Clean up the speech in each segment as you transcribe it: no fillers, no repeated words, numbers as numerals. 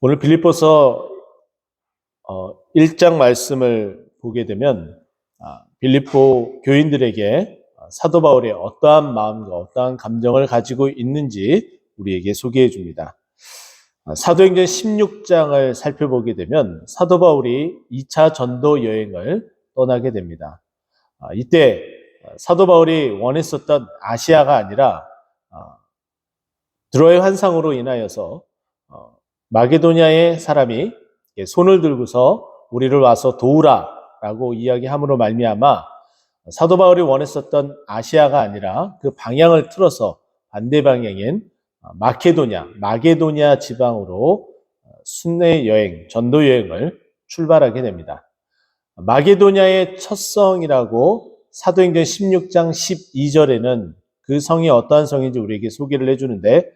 오늘 빌립보서 1장 말씀을 보게 되면 빌립보 교인들에게 사도 바울이 어떠한 마음과 어떠한 감정을 가지고 있는지 우리에게 소개해 줍니다. 사도행전 16장을 살펴보게 되면 사도 바울이 2차 전도 여행을 떠나게 됩니다. 이때 사도 바울이 원했었던 아시아가 아니라 드로의 환상으로 인하여서 마게도냐의 사람이 손을 들고서 우리를 와서 도우라 라고 이야기함으로 말미암아 사도 바울이 원했었던 아시아가 아니라 그 방향을 틀어서 반대 방향인 마게도냐 지방으로 순례 여행, 전도 여행을 출발하게 됩니다. 마게도냐의 첫 성이라고 사도행전 16장 12절에는 그 성이 어떠한 성인지 우리에게 소개를 해주는데,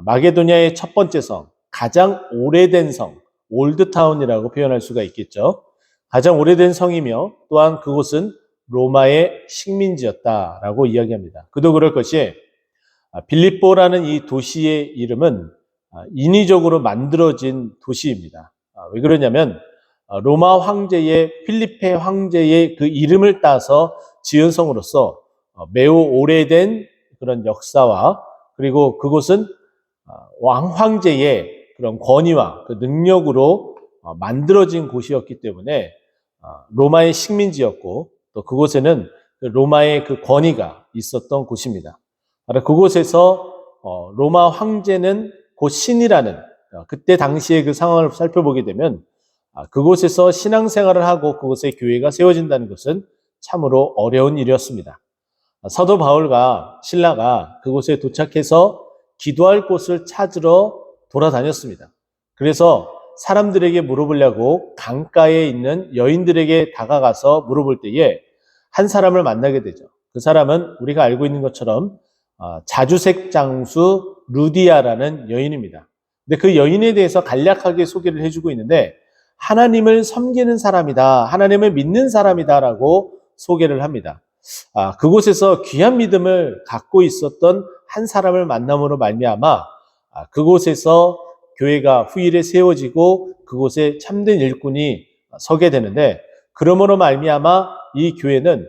마게도냐의 첫 번째 성, 가장 오래된 성, 올드타운이라고 표현할 수가 있겠죠. 가장 오래된 성이며 또한 그곳은 로마의 식민지였다라고 이야기합니다. 그도 그럴 것이 빌립보라는 이 도시의 이름은 인위적으로 만들어진 도시입니다. 왜 그러냐면 로마 황제의 필리페 황제의 그 이름을 따서 지은 성으로서 매우 오래된 그런 역사와 그리고 그곳은 황제의 그런 권위와 그 능력으로 만들어진 곳이었기 때문에 로마의 식민지였고 또 그곳에는 로마의 그 권위가 있었던 곳입니다. 그곳에서 로마 황제는 곧 신이라는 그때 당시의 그 상황을 살펴보게 되면 그곳에서 신앙생활을 하고 그곳에 교회가 세워진다는 것은 참으로 어려운 일이었습니다. 사도 바울과 실라가 그곳에 도착해서 기도할 곳을 찾으러 돌아다녔습니다. 그래서 사람들에게 물어보려고 강가에 있는 여인들에게 다가가서 물어볼 때에 한 사람을 만나게 되죠. 그 사람은 우리가 알고 있는 것처럼 자주색 장수 루디아라는 여인입니다. 근데 그 여인에 대해서 간략하게 소개를 해주고 있는데 하나님을 섬기는 사람이다, 하나님을 믿는 사람이다라고 소개를 합니다. 그곳에서 귀한 믿음을 갖고 있었던 한 사람을 만남으로 말미암아 그곳에서 교회가 후일에 세워지고 그곳에 참된 일꾼이 서게 되는데, 그러므로 말미암아 이 교회는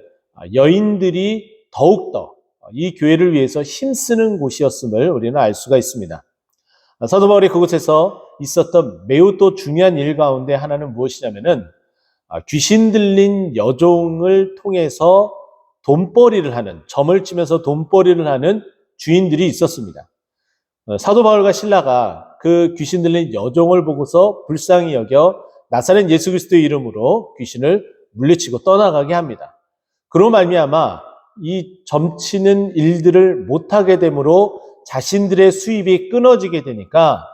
여인들이 더욱더 이 교회를 위해서 힘쓰는 곳이었음을 우리는 알 수가 있습니다. 사도 바울이 그곳에서 있었던 매우 또 중요한 일 가운데 하나는 무엇이냐면은 귀신 들린 여종을 통해서 돈벌이를 하는, 점을 치면서 돈벌이를 하는 주인들이 있었습니다. 사도 바울과 실라가 그 귀신 들린 여종을 보고서 불쌍히 여겨 나사렛 예수 그리스도의 이름으로 귀신을 물리치고 떠나가게 합니다. 그로 말미암아 이 점치는 일들을 못하게 되므로 자신들의 수입이 끊어지게 되니까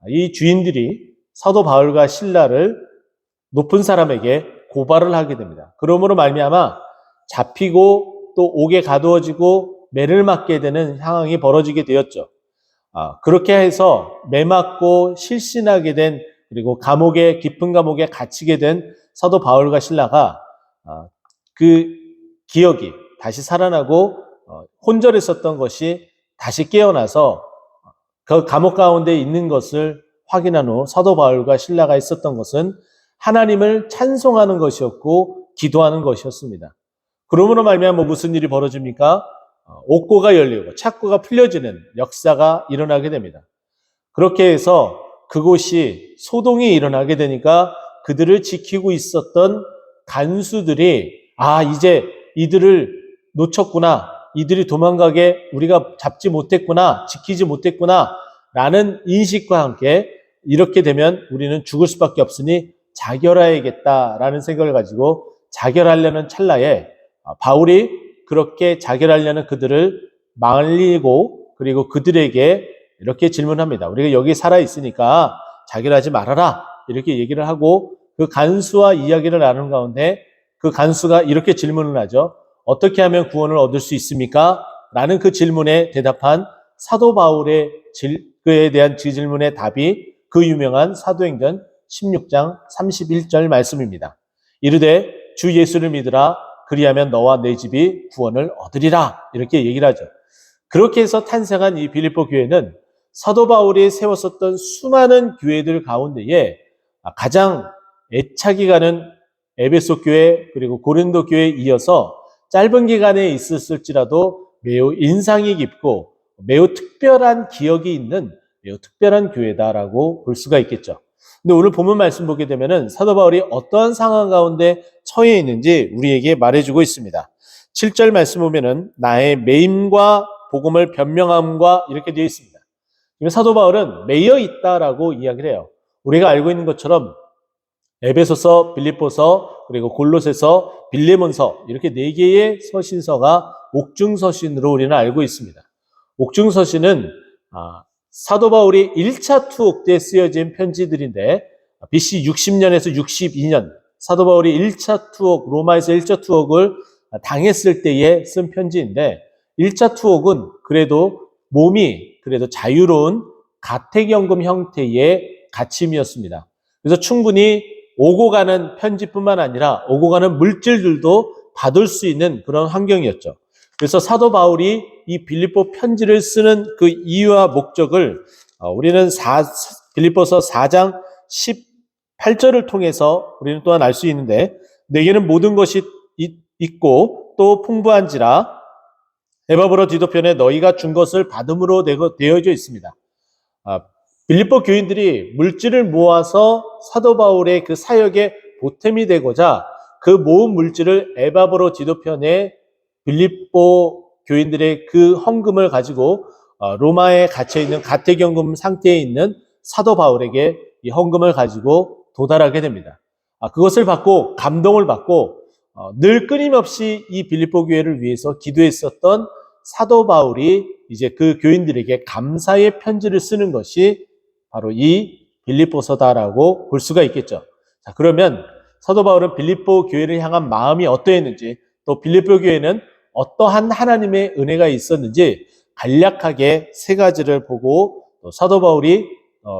이 주인들이 사도 바울과 실라를 높은 사람에게 고발을 하게 됩니다. 그러므로 말미암아 잡히고 또 옥에 가두어지고 매를 맞게 되는 상황이 벌어지게 되었죠. 그렇게 해서 매 맞고 실신하게 된, 그리고 깊은 감옥에 갇히게 된 사도 바울과 실라가 그 기억이 다시 살아나고 혼절했었던 것이 다시 깨어나서 그 감옥 가운데 있는 것을 확인한 후 사도 바울과 실라가 있었던 것은 하나님을 찬송하는 것이었고 기도하는 것이었습니다. 그러므로 말미암아 무슨 일이 벌어집니까? 옥고가 열리고 착고가 풀려지는 역사가 일어나게 됩니다. 그렇게 해서 그곳이 소동이 일어나게 되니까 그들을 지키고 있었던 간수들이 이제 이들을 놓쳤구나, 이들이 도망가게 우리가 잡지 못했구나, 지키지 못했구나 라는 인식과 함께 이렇게 되면 우리는 죽을 수밖에 없으니 자결해야겠다라는 생각을 가지고 자결하려는 찰나에 바울이 그렇게 자결하려는 그들을 말리고, 그리고 그들에게 이렇게 질문합니다. 우리가 여기 살아있으니까 자결하지 말아라 이렇게 얘기를 하고, 그 간수와 이야기를 나누는 가운데 그 간수가 이렇게 질문을 하죠. 어떻게 하면 구원을 얻을 수 있습니까? 라는 그 질문에 대답한 사도 바울의 그에 대한 그 질문의 답이 그 유명한 사도행전 16장 31절 말씀입니다. 이르되 주 예수를 믿으라, 그리하면 너와 내 집이 구원을 얻으리라 이렇게 얘기를 하죠. 그렇게 해서 탄생한 이 빌립보 교회는 사도 바울이 세웠었던 수많은 교회들 가운데에 가장 애착이 가는 에베소 교회 그리고 고린도 교회에 이어서 짧은 기간에 있었을지라도 매우 인상이 깊고 매우 특별한 기억이 있는 매우 특별한 교회다라고 볼 수가 있겠죠. 근데 오늘 본문 말씀 보게 되면은 사도 바울이 어떠한 상황 가운데 처해 있는지 우리에게 말해주고 있습니다. 7절 말씀 보면은 나의 매임과 복음을 변명함과 이렇게 되어 있습니다. 사도 바울은 매여 있다라고 이야기를 해요. 우리가 알고 있는 것처럼 에베소서, 빌립보서, 그리고 골로새서, 빌레몬서 이렇게 4개의 서신서가 옥중서신으로 우리는 알고 있습니다. 옥중서신은 사도 바울이 1차 투옥 때 쓰여진 편지들인데 BC 60년에서 62년 사도 바울이 1차 투옥, 로마에서 1차 투옥을 당했을 때에 쓴 편지인데 1차 투옥은 그래도 몸이 그래도 자유로운 가택연금 형태의 갇힘이었습니다. 그래서 충분히 오고 가는 편지뿐만 아니라 오고 가는 물질들도 받을 수 있는 그런 환경이었죠. 그래서 사도 바울이 이 빌립보 편지를 쓰는 그 이유와 목적을 우리는 빌립보서 4장 18절을 통해서 우리는 또한 알 수 있는데 내게는 모든 것이 있고 또 풍부한지라 에바브로 디도편에 너희가 준 것을 받음으로 되어져 있습니다. 빌립보 교인들이 물질을 모아서 사도 바울의 그 사역에 보탬이 되고자 그 모은 물질을 에바브로 디도편에 빌립보 교인들의 그 헌금을 가지고 로마에 갇혀있는 가택연금 상태에 있는 사도 바울에게 이 헌금을 가지고 도달하게 됩니다. 그것을 받고 감동을 받고 늘 끊임없이 이 빌립보 교회를 위해서 기도했었던 사도 바울이 이제 그 교인들에게 감사의 편지를 쓰는 것이 바로 이 빌립보서다라고 볼 수가 있겠죠. 자, 그러면 사도 바울은 빌립보 교회를 향한 마음이 어떠했는지 또 빌립보 교회는 어떠한 하나님의 은혜가 있었는지 간략하게 3가지를 보고 또 사도 바울이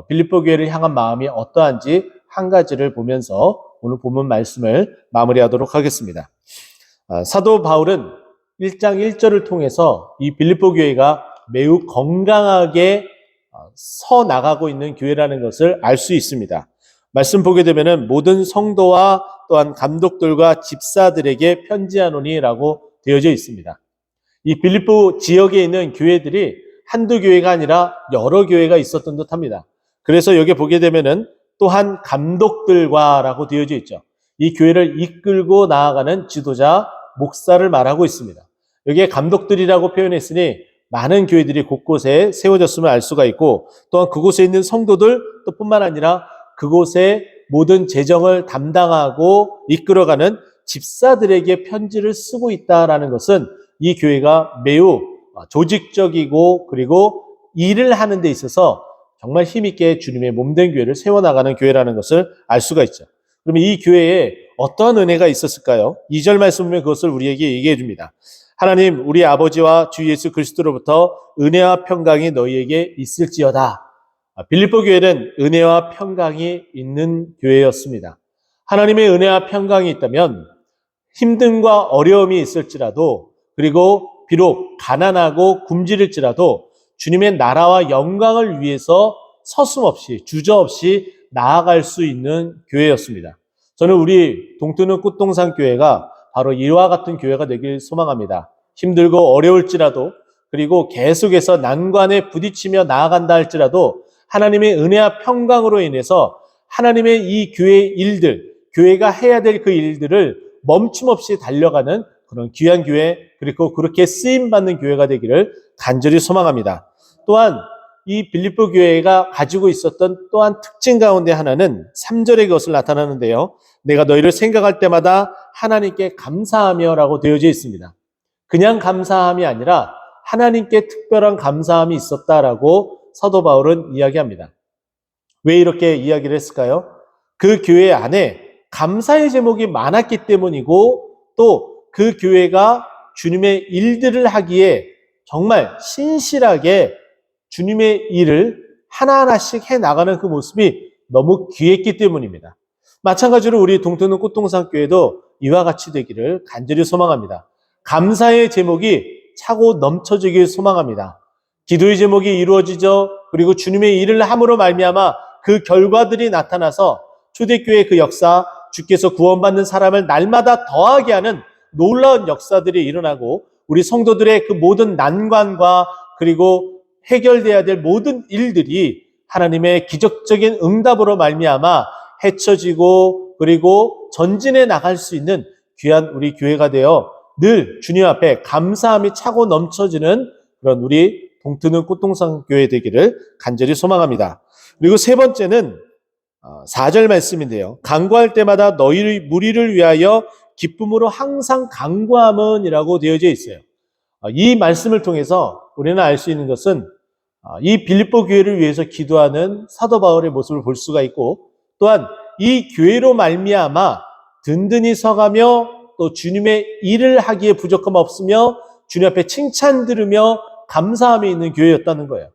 빌립보 교회를 향한 마음이 어떠한지 한 가지를 보면서 오늘 본문 말씀을 마무리하도록 하겠습니다. 사도 바울은 1장 1절을 통해서 이 빌립보 교회가 매우 건강하게 서 나가고 있는 교회라는 것을 알 수 있습니다. 말씀 보게 되면은 모든 성도와 또한 감독들과 집사들에게 편지하노니라고 되어져 있습니다. 이 빌립보 지역에 있는 교회들이 한두 교회가 아니라 여러 교회가 있었던 듯합니다. 그래서 여기 보게 되면은 또한 감독들과라고 되어져 있죠. 이 교회를 이끌고 나아가는 지도자, 목사를 말하고 있습니다. 여기에 감독들이라고 표현했으니 많은 교회들이 곳곳에 세워졌음을 알 수가 있고 또한 그곳에 있는 성도들 또 뿐만 아니라 그곳에 모든 재정을 담당하고 이끌어가는 집사들에게 편지를 쓰고 있다라는 것은 이 교회가 매우 조직적이고 그리고 일을 하는 데 있어서 정말 힘있게 주님의 몸된 교회를 세워나가는 교회라는 것을 알 수가 있죠. 그러면 이 교회에 어떠한 은혜가 있었을까요? 2절 말씀 보면 그것을 우리에게 얘기해 줍니다. 하나님 우리 아버지와 주 예수 그리스도로부터 은혜와 평강이 너희에게 있을지어다. 빌립보 교회는 은혜와 평강이 있는 교회였습니다. 하나님의 은혜와 평강이 있다면 힘듦과 어려움이 있을지라도 그리고 비록 가난하고 굶주릴지라도 주님의 나라와 영광을 위해서 서슴없이 주저없이 나아갈 수 있는 교회였습니다. 저는 우리 동트는 꽃동산 교회가 바로 이와 같은 교회가 되길 소망합니다. 힘들고 어려울지라도 그리고 계속해서 난관에 부딪히며 나아간다 할지라도 하나님의 은혜와 평강으로 인해서 하나님의 이 교회의 일들, 교회가 해야 될 그 일들을 멈춤없이 달려가는 그런 귀한 교회 그리고 그렇게 쓰임받는 교회가 되기를 간절히 소망합니다. 또한 이 빌립보 교회가 가지고 있었던 또한 특징 가운데 하나는 3절의 것을 나타나는데요. 내가 너희를 생각할 때마다 하나님께 감사하며 라고 되어져 있습니다. 그냥 감사함이 아니라 하나님께 특별한 감사함이 있었다라고 사도 바울은 이야기합니다. 왜 이렇게 이야기를 했을까요? 그 교회 안에 감사의 제목이 많았기 때문이고 또 그 교회가 주님의 일들을 하기에 정말 신실하게 주님의 일을 하나하나씩 해나가는 그 모습이 너무 귀했기 때문입니다. 마찬가지로 우리 동트는 꽃동산교회도 이와 같이 되기를 간절히 소망합니다. 감사의 제목이 차고 넘쳐지길 소망합니다. 기도의 제목이 이루어지죠. 그리고 주님의 일을 함으로 말미암아 그 결과들이 나타나서 초대교회의 그 역사, 주께서 구원받는 사람을 날마다 더하게 하는 놀라운 역사들이 일어나고 우리 성도들의 그 모든 난관과 그리고 해결돼야 될 모든 일들이 하나님의 기적적인 응답으로 말미암아 헤쳐지고 그리고 전진해 나갈 수 있는 귀한 우리 교회가 되어 늘 주님 앞에 감사함이 차고 넘쳐지는 그런 우리 동트는 꽃동산 교회 되기를 간절히 소망합니다. 그리고 세 번째는 4절 말씀인데요. 간구할 때마다 너희 무리를 위하여 기쁨으로 항상 간구함은 이라고 되어져 있어요. 이 말씀을 통해서 우리는 알 수 있는 것은 이 빌립보 교회를 위해서 기도하는 사도 바울의 모습을 볼 수가 있고 또한 이 교회로 말미암아 든든히 서가며 또 주님의 일을 하기에 부족함 없으며 주님 앞에 칭찬 들으며 감사함이 있는 교회였다는 거예요.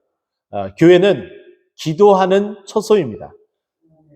교회는 기도하는 처소입니다.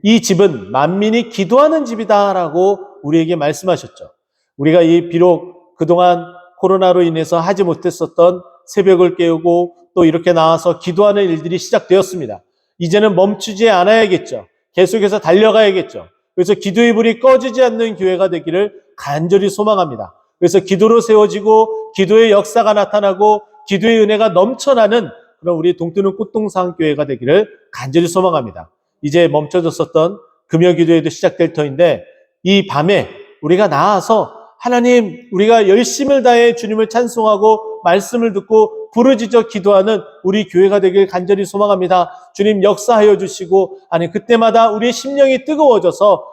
이 집은 만민이 기도하는 집이다라고 우리에게 말씀하셨죠. 우리가 비록 그동안 코로나로 인해서 하지 못했었던 새벽을 깨우고 또 이렇게 나와서 기도하는 일들이 시작되었습니다. 이제는 멈추지 않아야겠죠. 계속해서 달려가야겠죠. 그래서 기도의 불이 꺼지지 않는 교회가 되기를 간절히 소망합니다. 그래서 기도로 세워지고 기도의 역사가 나타나고 기도의 은혜가 넘쳐나는 그런 우리 동뜨는 꽃동산 교회가 되기를 간절히 소망합니다. 이제 멈춰졌었던 금요 기도회도 시작될 터인데 이 밤에 우리가 나와서 하나님, 우리가 열심을 다해 주님을 찬송하고 말씀을 듣고 부르짖어 기도하는 우리 교회가 되길 간절히 소망합니다. 주님 역사하여 주시고 그때마다 우리의 심령이 뜨거워져서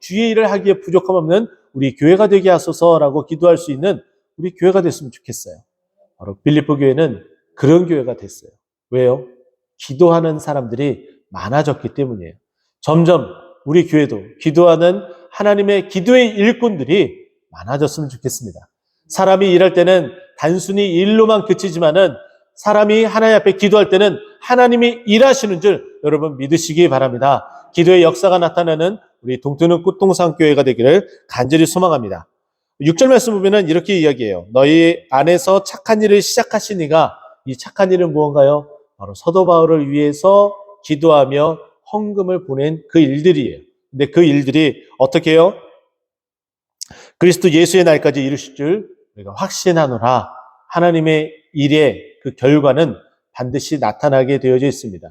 주의 일을 하기에 부족함 없는 우리 교회가 되게 하소서라고 기도할 수 있는 우리 교회가 됐으면 좋겠어요. 바로 빌립보 교회는 그런 교회가 됐어요. 왜요? 기도하는 사람들이 많아졌기 때문이에요. 점점 우리 교회도 기도하는 하나님의 기도의 일꾼들이 많아졌으면 좋겠습니다. 사람이 일할 때는 단순히 일로만 그치지만은 사람이 하나님 앞에 기도할 때는 하나님이 일하시는 줄 여러분 믿으시기 바랍니다. 기도의 역사가 나타나는 우리 동트는 꽃동산 교회가 되기를 간절히 소망합니다. 6절 말씀 보면은 이렇게 이야기해요. 너희 안에서 착한 일을 시작하신 이가 이 착한 일은 무언가요? 바로 사도 바울을 위해서 기도하며 헌금을 보낸 그 일들이에요. 근데 그 일들이 어떻게 해요? 그리스도 예수의 날까지 이루실 줄 우리가 확신하노라. 하나님의 일의 그 결과는 반드시 나타나게 되어져 있습니다.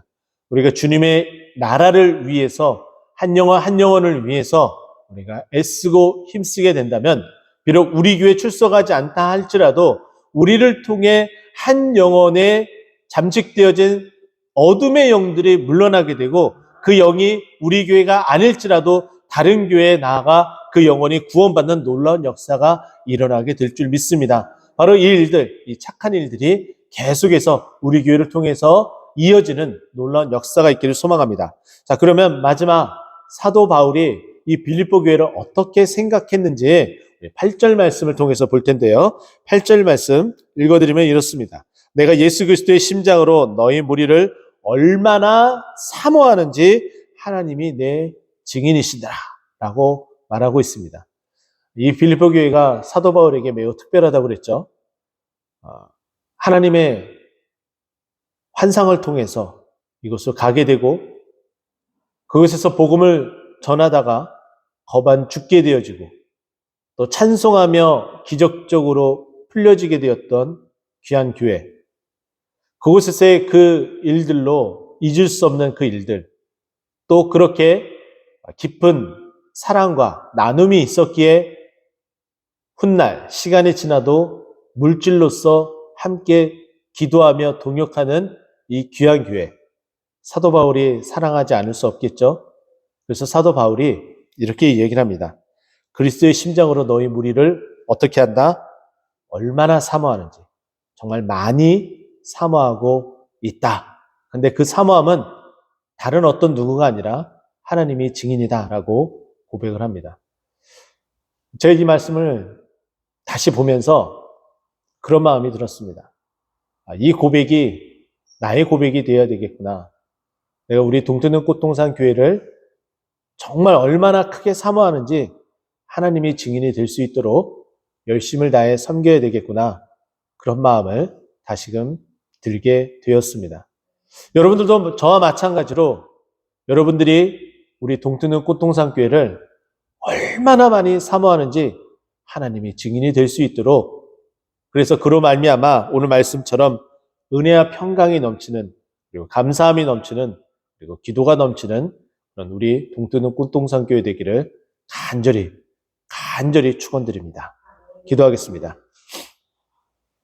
우리가 주님의 나라를 위해서 한 영혼 한 영혼을 위해서 우리가 애쓰고 힘쓰게 된다면 비록 우리 교회 출석하지 않다 할지라도 우리를 통해 한 영혼에 잠식되어진 어둠의 영들이 물러나게 되고 그 영이 우리 교회가 아닐지라도 다른 교회에 나아가 그 영혼이 구원받는 놀라운 역사가 일어나게 될 줄 믿습니다. 바로 이 일들, 이 착한 일들이 계속해서 우리 교회를 통해서 이어지는 놀라운 역사가 있기를 소망합니다. 자, 그러면 마지막 사도 바울이 이 빌립보 교회를 어떻게 생각했는지 8절 말씀을 통해서 볼 텐데요. 8절 말씀 읽어드리면 이렇습니다. 내가 예수 그리스도의 심장으로 너희 무리를 얼마나 사모하는지 하나님이 내 증인이시더라 라고 말하고 있습니다. 이 빌립보 교회가 사도 바울에게 매우 특별하다고 그랬죠. 하나님의 환상을 통해서 이곳을 가게 되고 그곳에서 복음을 전하다가 거반 죽게 되어지고 또 찬송하며 기적적으로 풀려지게 되었던 귀한 교회. 그곳에서의 그 일들로 잊을 수 없는 그 일들, 또 그렇게 깊은 사랑과 나눔이 있었기에 훗날 시간이 지나도 물질로서 함께 기도하며 동역하는 이 귀한 교회. 사도 바울이 사랑하지 않을 수 없겠죠. 그래서 사도 바울이 이렇게 얘기를 합니다. 그리스도의 심장으로 너희 무리를 어떻게 한다? 얼마나 사모하는지. 정말 많이 사모하고 있다. 근데 그 사모함은 다른 어떤 누구가 아니라 하나님이 증인이다라고 고백을 합니다. 제가 이 말씀을 다시 보면서 그런 마음이 들었습니다. 이 고백이 나의 고백이 되어야 되겠구나. 내가 우리 동트는 꽃동산 교회를 정말 얼마나 크게 사모하는지 하나님이 증인이 될 수 있도록 열심을 다해 섬겨야 되겠구나. 그런 마음을 다시금 들게 되었습니다. 여러분들도 저와 마찬가지로 여러분들이 우리 동트는 꽃동산교회를 얼마나 많이 사모하는지 하나님이 증인이 될 수 있도록, 그래서 그로 말미암아 오늘 말씀처럼 은혜와 평강이 넘치는, 그리고 감사함이 넘치는, 그리고 기도가 넘치는 그런 우리 동트는 꽃동산교회 되기를 간절히 축원드립니다. 기도하겠습니다.